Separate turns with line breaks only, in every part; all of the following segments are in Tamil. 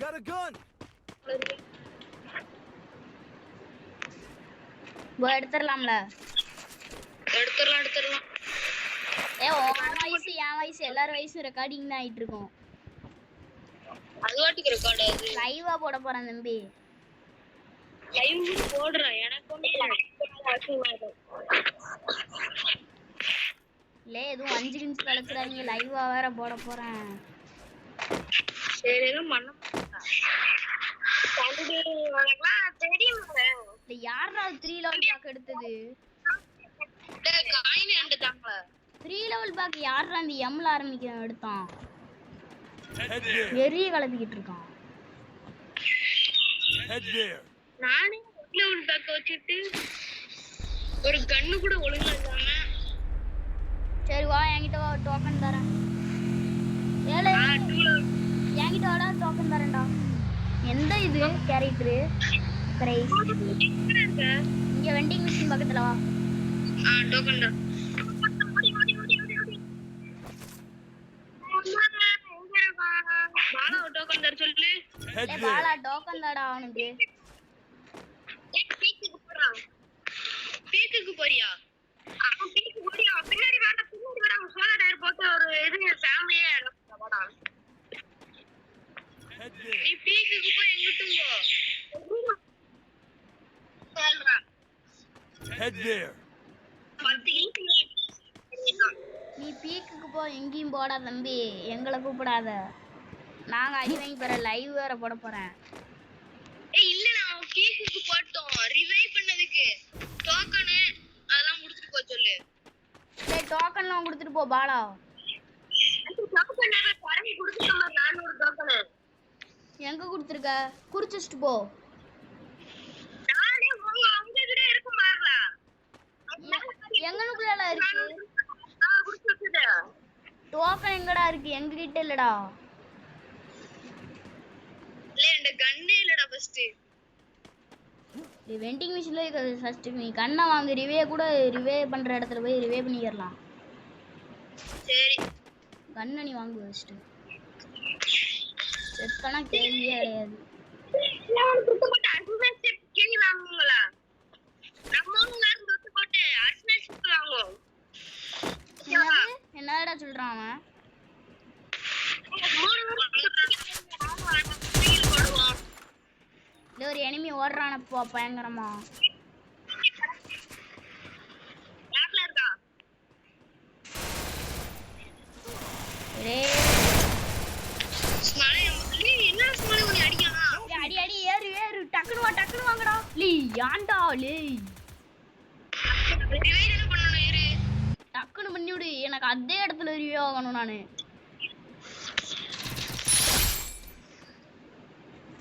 Got a gun.
எடுத்துடலாம்ல.
எடுத்துடலாம்.
உன் வயசு என் வயசு எல்லாரும் வயசும் ரெக்கார்டிங் தான் ஆயிட்டு இருக்கும்.
அது வாட்டுக்கு ரெக்கார்ட் ஆகுது.
லைவா போட போறேன் தம்பி.
லைவ் போடுறேன். எனக்கு ஒண்ணு
இல்ல எதுவும் 5 நிமிஷம் கழிச்சிடாதீங்க. லைவா வேற போட போறேன்.
சரி எதுவும் பண்ண
யாரா 3 லெவல் பேக் எடுத்தது? 3 லெவல் பேக் யாரா இந்த எம்ல ஆரம்பிக்கிறவன் எடுத்தான்? வெறிய கலப்பிக்கிட்டு இருக்கான்.
நானே 1 லெவல் பேக் வச்சிட்டு ஒரு கன்னு கூட ஒழுங்கா இல்லாம.
சரி வா என்கிட்ட வா, டோக்கன் தரேன். என்கிட்ட வாடா, டோக்கன் தரேன்டா. எந்த இது கேரக்டர் பிரைஸ்? இங்க வெண்டிங் மிஷின் பக்கத்துல வா.
டோக்கன் தான். பாலா டோக்கன் தர சொல்லு.
பாலா டோக்கன் தாடா அவனுக்கு.
பீக்குக்கு போறியா? பீக்கு போறியா? பின்னாடி வாடா, சோலா டயர் போட்டு ஒரு இது ஃபேமிலியே வாடா. நீ பீக்குக்கு போய் எங்கிட்டும் போ.
Head there.
நீ பீக்குக்கு போ, எங்கேயும் போடா தம்பி. எங்களை கூப்பிடாத. நாங்க அடி வாங்கி போற. லைவ் வேற போட போறேன்.
இல்ல நான் பீக்குக்கு போட்டோம். ரிவைவ் பண்ணதுக்கு டோக்கன் அதெல்லாம் முடிச்சிட்டு போ சொல்லு.
டேய் டோக்கன்லாம் கொடுத்துட்டு போ பாலா.
டோக்கன் நான் பரவி கொடுத்துட்டேன். 400 டோக்கன்
எங்க கொடுத்துருக்க? குறிச்சிட்டு போ.
நானே உங்க கிட்ட இருக்கு பாருல.
எங்கனுக்குள்ள இருக்கு?
நான் குடுத்துட்டேன்.
டோக்கன் எங்கடா இருக்கு? எங்க கிட்ட இல்லடா.
இல்ல இந்த கன்னே இல்லடா ஃபர்ஸ்ட்.
நீ வெண்டிங் மிஷின்ல இருக்க ஃபர்ஸ்ட் நீ கண்ணை வாங்க. ரிவே கூட ரிவே பண்ற இடத்துல போய் ரிவே பண்ணிரலாம்.
சரி
கண்ணை நீ வாங்கு ஃபர்ஸ்ட். செத்தனா கேள்வியே கிடையாது.
நான் குத்து போட்டு அட்வான்ஸ் கேள்வி வாங்குங்களா? நம்ம ஊர்ல இருந்து குத்து போட்டு அட்வான்ஸ் வாங்குவோம்.
என்னடா சொல்றான் அவன்? இல்ல ஒரு எனிமி ஓடுறானப்போ பயங்கரமா. அடி அடி ஏறு ஏறு டக்குனு வா டக்குனு வாங்கடா. லீ யாண்டா லே டக்குனு பண்ணி விடு. எனக்கு அதே இடத்துல ரிவ்யூ ஆகணும் நானு.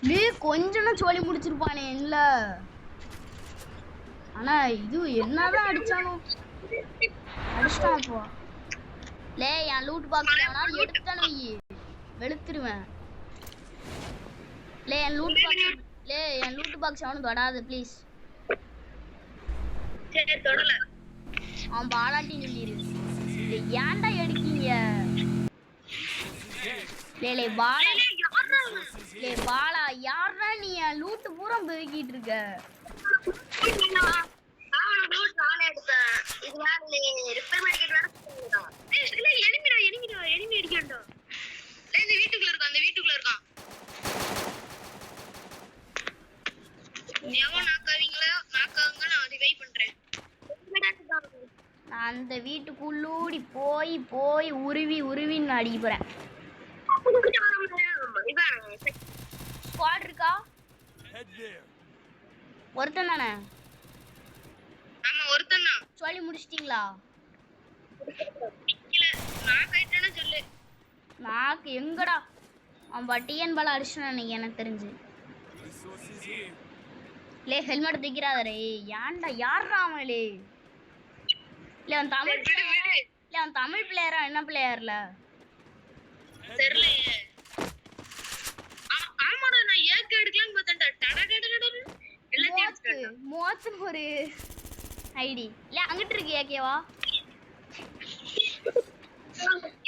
நீ கொஞ்சம் சொல்லி முடிச்சிருப்பானே இல்ல. ஆனா இது என்னதான் அடிச்சானோ அடிச்சிட்டான். அப்போ லே என் லூட் பாக்ஸ் வேணாலும் எடுத்தானு வை, வெளுத்துருவேன். லே என் லூட் பாக்ஸ் அவனு தொடாது ப்ளீஸ்.
சரி தொடல.
அவன் பாலாட்டின்னு சொல்லிரு. ஏன்டா எடுக்கீங்க? லே பாலா லே பாலா யாரா நீ? என் லூட் பூரா பெருக்கிட்டு இருக்க.
நானே எடுத்தேன். இது வேற ரிப்பேர் மார்க்கெட் வேற சொல்லுடா. இல்ல எனிமி அடிக்கண்டா. இந்த வீட்டுக்குள்ள இருக்கான். எவன் நாக்காவீங்க நான் ரிவைவ் பண்றேன்.
நான் அந்த வீட்டுக்குள்ளூடி போய் போய் உருவின்னு அடிக்க போறேன். ஸ்குவாட் இருக்கா? ஒருத்தன் தானே?
ஆமா ஒருத்தன் தான்.
சொல்லி முடிச்சிட்டீங்களா?
இல்ல நான் கைட்டேனா சொல்லு.
நாக்கு எங்கடா? அவன் டிஎன் பால அடிச்சான் அன்னைக்கு எனக்கு தெரிஞ்சு. லே ஹெல்மெட் தூக்கிறாதே. ஏன்டா யாரா அவன்? லே இல்ல அவன் தமிழ் பிளேயரா என்ன பிளேயர்ல
தெரியலையே. ஆமாடா நான் ஏக்க எடுக்கலாம்னு பார்த்தேன்டா.
மோசம் ஒரு ஐடி. இல்ல அங்கிட்டு இருக்கு ஏகேவா?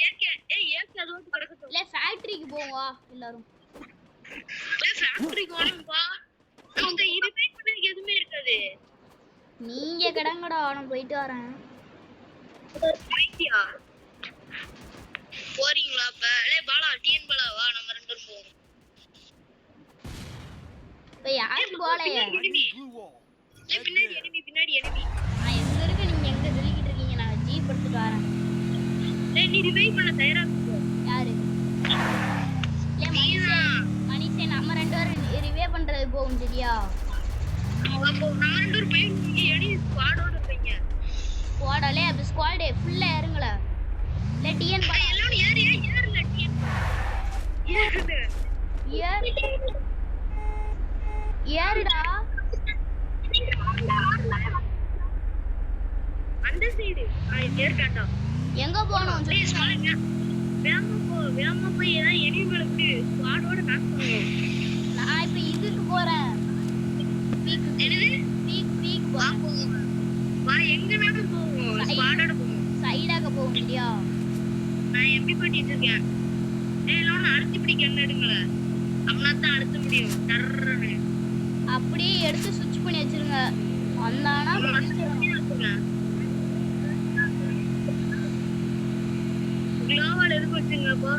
ஏகே ஏய் ஏகே அது வந்து கிடக்குது.
இல்ல ஃபேக்டரிக்கு போவா எல்லாரும்.
ஃபேக்டரிக்கு வரணும்பா. அந்த இதுவே பண்ணதுக்கு எதுவுமே இருக்காது.
நீங்க கிடங்கடா, நான் போயிட்டு வரேன்.
போயிட்டியா? போறீங்களா அப்ப? பாலா டிஎன் பாலா வா, நம்ம 2 பேரும் போவோம்.
இப்ப யாரும் போலையே.
Blue wall.
பின்னாடி enemy.
நான் எங்க இருக்கு, நீங்க எங்க சொல்லிக்கிட்டு இருக்கீங்க? நான் ஜீப் எடுத்துட்டு வரேன்.
நீ ரிவைவ் பண்ண தயாரா இருக்க.
யாரு? மணிஷே நம்ம 2 பேரும் ரிவே பண்றது போகும் சரியா?
அப்போ நம்ம 2 பேரும் போய் எடி ஸ்குவாடோட இருப்பீங்க.
ஸ்குவாடாலே அப்ப ஸ்குவாட் ஃபுல்லா இறங்கல. இல்ல டிஎன் பாலா
எல்லாரும் ஏறல டிஎன்.
ஏறுடா.
அந்த சைடு ஏற்காண்டா.
எங்க போறோம் சொல்லு.
வேகமா போய் ஏதாவது எனிமி மேல போய் ஸ்குவாடோட நாக் பண்ணுவோம்.
நான் இப்ப இதுக்கு போறேன். பீக்
வா எங்கனாலும் போவோம். ஸ்குவாடோட போவோம்.
சைடாக போவோம் இல்லையா?
நான் எம்பி பண்ணிட்டு இருக்கேன். எல்லாம் அழுத்தி பிடிக்க என்ன எடுங்கள. அப்படின்னா தான் அழுத்த முடியும். டர்றன்னு
அப்படியே எடுத்து சுவிட்ச் பண்ணி வச்சிருங்க. வந்தானா
குளோவால் எதுக்கு வச்சுங்கப்பா?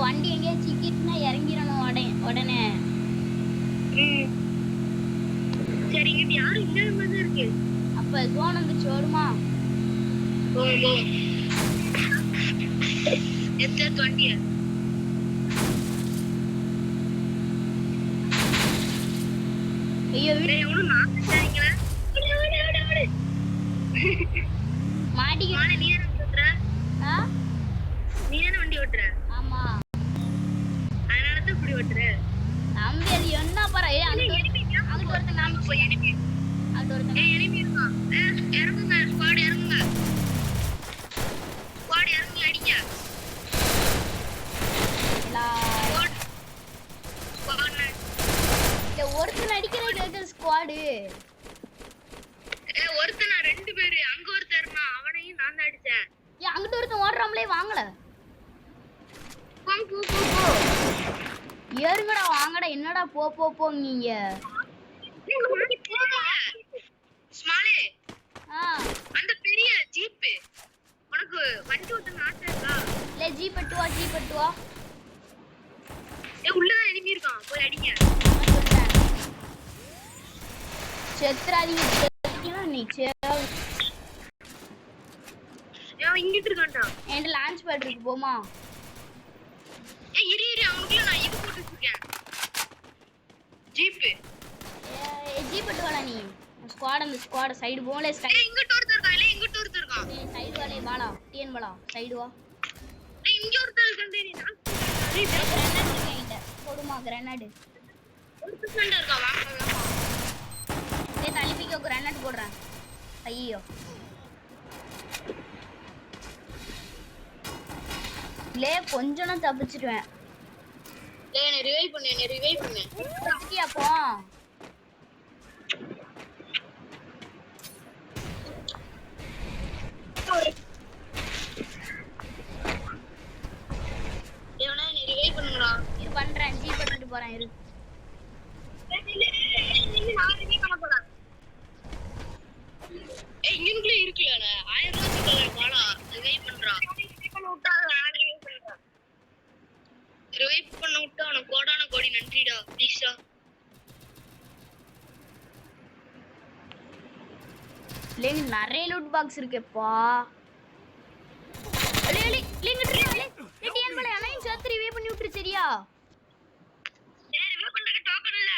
வண்டி எங்கேயா சிக்கிட்டுனா இறங்கிடணும் உடனே.
சரி, இங்க யாரும் இல்லாத மாதிரி இருக்கு.
அப்ப ஜோன் வந்துச்சு ஓடுமா?
எத்தனை வண்டிய?
ஐயோ
எவ்வளவு நாங்க
மாட்டிக்கிட்டு
நீ என்ன ஓட்டுற? நீ என்ன வண்டி ஓட்டுற?
ஆமா,
அதனாலதான் இப்படி ஓட்டுற.
நம்பி அது என்ன பாரு. அங்கிட்டு ஒருத்தன் நாம
எனிமி இருக்கான். இறங்குங்க ஸ்குவாட், இறங்குங்க ஸ்குவாட், இறங்கி அடிங்க.
ஒருத்தன் அடிக்கிற ஸ்குவாடு.
ஒருத்தனா 2 பேரு. அங்க ஒருத்தர்னா அவனையும் நான் தான் அடிச்சேன்.
அங்கிட்டு ஒருத்தன் ஓடுறாமலே வாங்கல.
போ
ஏறுங்கடா வாங்கடா. என்னடா போங்கீங்க.
ஸ்மாலே, அந்த பெரிய ஜீப் உனக்கு வண்டி ஓட்ட ஆசை இருக்கா?
இல்ல ஜீப் எட்டு வா.
உள்ளதான் எனிமி இருக்கான், போய் அடிங்க.
செத்துறாதீங்க. நீ
இங்கிட்டு இருக்கான்டா.
என்கிட்ட லான்ச் பேட் இருக்கு, போமா?
இரு அவனுக்குள்ள நான் இது போட்டு வச்சிருக்கேன். ஜீப்
எட்டு வாடா நீ. ஸ்குவாட் சைடு போல.
இங்கிட்டு ஒருத்தர் இருக்கான்.
சைடு வாலே வாடா. டிஎன் வாடா, சைடு வா.
இங்க ஒருத்தர் இருக்கான்.
கிரனேட் இருக்கேன்ட்ட. போடுமா கிரனேட்.
ஒரு பர்சன்ட் இருக்கா, வாங்கலாமா?
தலிபிக்கு கிரனேட் போடுறேன். ஐயோ லே, கொஞ்சம் நான் தப்பிச்சிடுவேன்.
என்ன ரிவைவ் பண்ணு.
தப்பிச்சிட்டியா போ.
ஏன்னா நீ ரிவைவ் பண்ணுடா.
இது பண்றேன். ஜி பண்ணிட்டு போறேன் இரு.
நான் ரிவைவ் பண்ண போறேன். இங்கனுக்குள்ள இருக்குல 1000 ரூபாய் பாலா ரிவைவ் பண்றா. ரிவைவ் பண்ண விட்டா அவன கோடான கோடி நன்றிடா. ப்ளீஸ்டா.
லேங்க நிறைய லூட் பாக்ஸ் இருக்கேப்பா. டிஎன் பாலா அனையும் சேர்த்து ரிவைவ் பண்ணி விட்டுரு சரியா?
ரிவைவ் பண்றதுக்கு டோக்கன் இல்ல.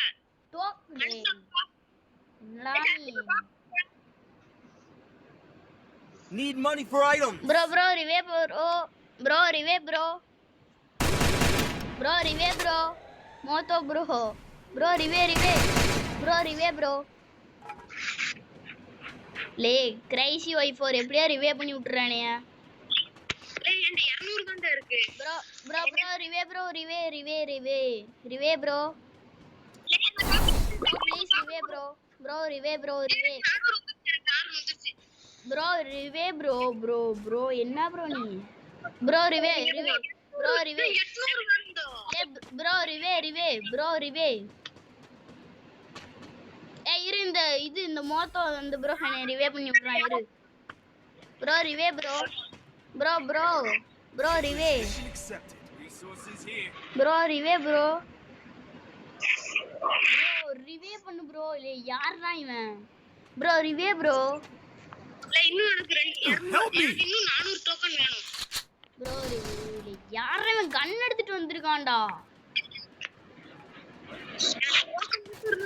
Need money for items.
Bro, revive bro. Revive bro. Moto bro. Bro, revive bro. Leh crazy Y4 எப்படியா ரிவைவ் பண்ணி விட்டுறானே.
லே என்கிட்ட 200 தான்டா இருக்கு.
bro revive bro. Revive bro. Please revive bro. Bro revive bro. Bro revive bro. என்ன bro நீ? Bro revive. 800
வேணும்டா.
ப்ரோ ரிவே ஏய் இரு இந்த மோத்தோ வந்து ப்ரோ என்ன ரிவே பண்ணி விடுறான் இரு ப்ரோ ரிவே ப்ரோ ரிவே
Mission accepted. Resources here.
Bro ரிவே பண்ணு ப்ரோ இல்ல யாரா இவன் ப்ரோ ரிவே ப்ரோ
இல்ல இன்னும் எனக்கு
Help me.
இன்னும் 400 டோக்கன் வேணும்.
ப்ரோ ரிவே யாரா இவன் கன் எடுத்துட்டு வந்திருக்கான்டா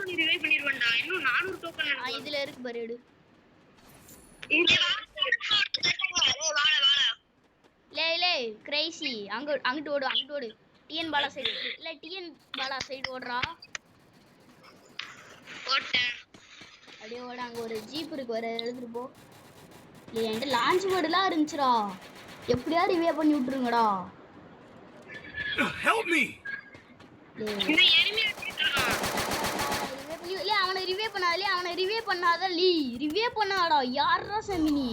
நீ ரிவைவ் பண்ணிடுவேன்டா. இன்னும் 400 டோக்கன் வேணும்.
இதுல இருக்கு பாரு எடு லே கிரேசி அங்கிட்டு ஓடு டிஎன் பாலா சைடு இல்ல டிஎன் பாலா சைடு ஓடுறா
ஓட்டேன்.
அப்படியே ஓட அங்க ஒரு ஜீப் இருக்கு வர எடுத்துட்டு போ இல்ல என்கிட்ட லான்ச் பேர்டுலாம் இருந்துச்சுடா எப்படியா ரிவே பண்ணி விட்டுருங்கடா
Help me.
இந்த எனிமி அடிச்சிட்டான்.
இல்ல அவனை ரிவே பண்ணாத லீ ரிவே பண்ணாடா யாரா சமினி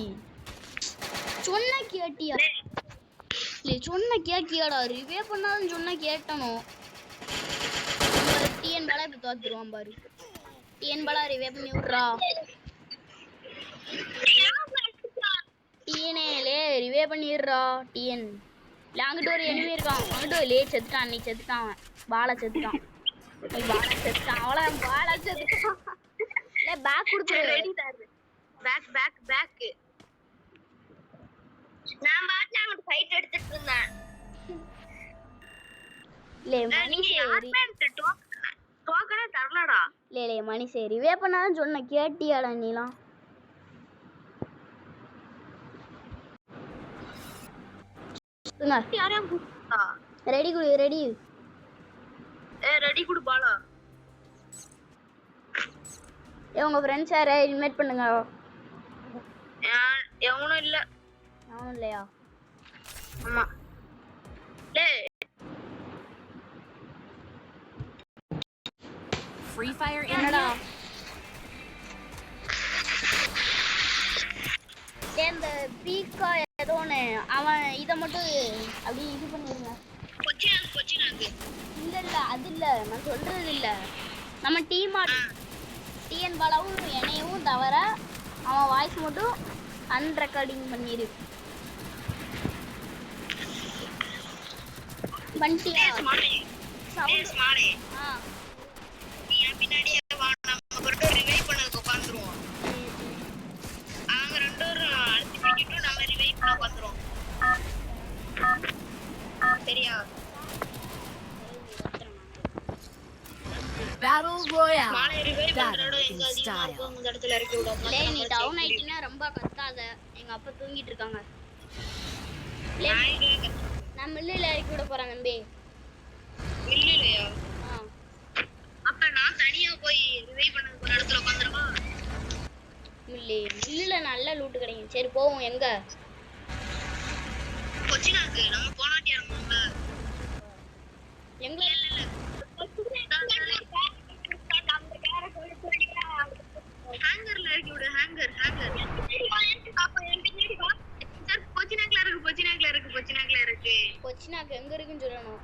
சொன்ன கேட்டியாடா ரிவே பண்ணாதன்னு சொன்ன கேட்டனோ டிஎன் பாலா இப்ப தோத்துருவான் பாரு டிஎன் பாலா ரிவே பண்ணி விடுறா டிஎன்ஏ ரிவே பண்ணிடுறா டிஎன் இல்ல அங்கிட்ட ஒரு எனிமி இருக்கான் அங்கிட்ட லே செத்துட்டான் அவன் பாலா செத்துட்டான் பாலா செத்துட்டான் இல்ல பேக் கொடுத்து
ரெடி தாரு. பேக். நான் பாட்ல அவன் ஃபைட் எடுத்துட்டு இருந்தேன்.
லே மணிஷே
டோக்கனே தரலடா.
லே மணிஷே ரிவே பண்ணாதான் சொன்ன கேட்டியாடா நீலாம்
யாரையும் கூப்பிட்டா?
ரெடி
ரெடி குடு பாலா.
உங்க ஃப்ரெண்ட்ஸ் யாரை இன்வைட் பண்ணுங்க
எவனும் இல்ல.
அவனும் இல்லையா
ஆமா. டேய்
Free Fire
என்னடா இந்த பீக்கா ஏதோ ஒன்று அவன் இதை மட்டும் அப்படி இது பண்ணிருங்க
கொச்சினாக்கு.
இல்ல அது இல்ல நான் சொல்றது இல்ல நம்ம டிஎன் பாலாவும் என்னையும் தவிர அவன் வாய்ஸ் மட்டும் அன்ரெக்கார்டிங் பண்ணிரு பண்ணிட்டியா சவுண்ட்
ஸ்மாரே. நீ பின்னாடியே வா, நம்ம ரெண்டு ரிவைவ் பண்ணதுக்கு உட்காந்துருவோம். அவங்க ரெண்டு பேரும் அழுத்தி பிடிக்கிட்டு நம்ம ரிவைவ் பண்ண உட்காந்துருவோம். சரியா?
Battle Royale.
மாலை ரிவைவ் பண்றதோட எங்க அதிகமா இருக்கும் இந்த இடத்துல இறக்கி விடுவோம்.
லே நீ டவுன் ஆயிட்டினா ரொம்ப கத்தாத எங்க அப்பா தூங்கிட்டு இருக்காங்க நான் மில்லில் இறக்கி விட போறேன் தம்பி
இல்லையா? அப்ப நான் தனியா போய் ரிவைவ் பண்ணதுக்கு ஒரு இடத்துல உட்காந்துருக்கோம்.
மில்லில் நல்ல லூட்டு கிடைக்கும் சரி போவோம் எங்க
கொச்சினாக்கு நம்ம போனாட்டி இறங்குவோம்ல.
எங்க
ஹேங்கர்ல இறக்கி விடு. ஹேங்கர் கொச்சினாக்ல இருக்கு.
கொச்சினாக்கு எங்க இருக்குன்னு சொல்லணும்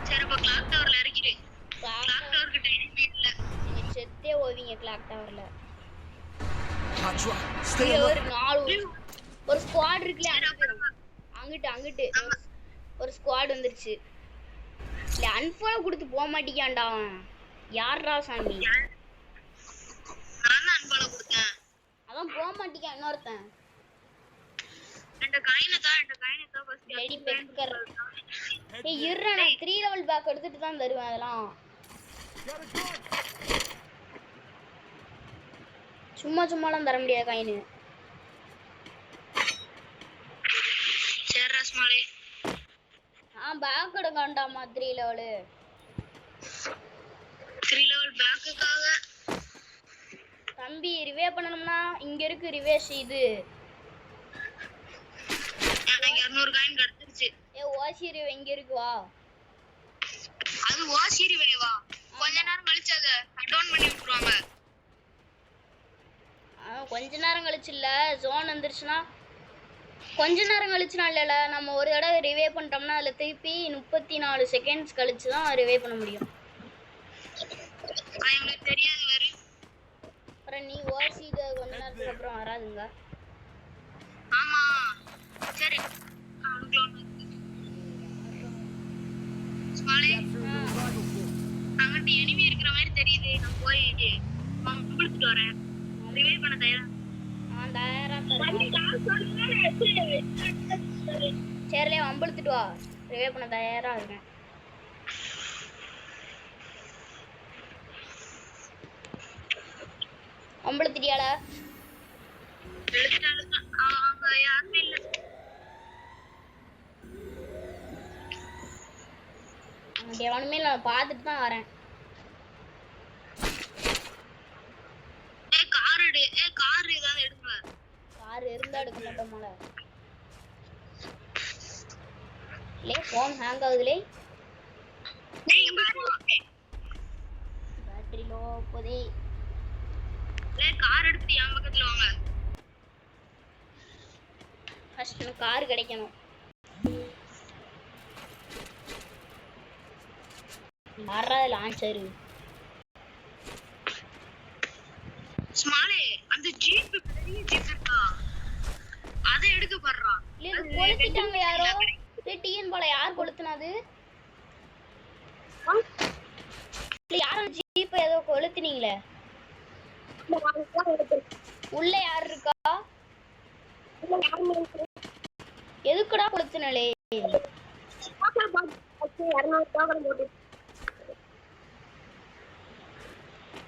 சரி அப்ப கிளாக் டவர்ல இறக்கிடு. கிளாக் டவர் கிட்ட எனிமி இல்ல.
நீங்க செத்தே ஓவீங்க கிளாக் டவர்ல
Patra, stay
ஒரு
alert.
நாலு ஒரு ஸ்குவாட் இருக்குல அங்கிட்டு ஒரு ஸ்குவாட் வந்துருச்சு இல்ல அன்ஃபாலோ கொடுத்து போக மாட்டேங்கான்டா அவன் யாரா சாமி
நான் தான் அன்பால கொடுத்தேன்.
அதான் போக மாட்டேங்கான் இன்னொருத்தன்
என்கிட்ட காயினை ஃபர்ஸ்ட்
லேடி பெக்கர் ஏய் இருடா நான் 3 லெவல் பேக் எடுத்துட்டு தான் தருவேன் அதெல்லாம் சும்மாலாம் தர முடியாது காயின்
சேர்ரா ஸ்மாலே.
பேக் எடுக்காண்டாமா 3 லெவல்
பேக்குக்காக
தம்பி ரிவே பண்ணணும்னா இங்க இருக்கு ரிவேஷ் இது
எனக்கு 200 காயின் கிடைச்சிருச்சு.
ஓசி ரிவே இங்க இருக்கு வா
அது வாசிரி வேவா கொஞ்ச நேரம் கழிச்சு அத டவுன் பண்ணி விட்டுருவாங்க.
கொஞ்ச நேரம் கழிச்சு இல்ல ஜோன் வந்துருச்சுனா கொஞ்ச நேரம் கழிச்சுனா இல்லைல்ல, நம்ம ஒரு தடவை ரிவே பண்ணிட்டோம்னா அதில் திருப்பி 34 செகண்ட்ஸ் கழிச்சு தான் ரிவே பண்ண முடியும்.
எங்களுக்கு தெரியாது வேறு.
அப்புறம் நீ ஓசி கொஞ்ச நேரத்துக்கு அப்புறம் வராதுங்க.
ஆமா சரி ஸ்மாலே அங்கிட்டு எனிமி இருக்கிற மாதிரி தெரியுது. நான் போயிட்டு குளிச்சுட்டு வரேன். ரிவே பண்ண தயாரா?
நான் தயாரா சரிலே வம்பிழுத்துட்டு வா. ரிவே பண்ண தயாரா இருக்கேன். வம்பிழுத்துட்டியால?
யாருமே இல்ல.
அங்கிட்ட எவனுமே நான் பார்த்துட்டு தான் வரேன்.
கார் ஏதாவது எடுங்க.
கார் இருந்தா எடுக்க மாட்டோம்ல. லே ஃபோன் ஹேங் ஆகுதுலே. பேட்டரி லோ போதே.
லே கார் எடுத்துட்டு என் பக்கத்துல வாங்க.
ஃபர்ஸ்ட் எனக்கு கார் கிடைக்கணும். யாரா லான்ச்சர்?
ஸ்மாலே அந்த ஜீப் பெரிய ஜீப் இருக்கா, அதை எடுக்க போறா.
இல்ல இது கொளுத்திட்டாங்க யாரோ. டிஎன் பால யார் கொளுத்துனது? இல்ல யாரும் ஜீப் ஏதோ கொளுத்துனீங்களே. உள்ள யார் இருக்கா? எதுக்குடா கொளுத்துனலே?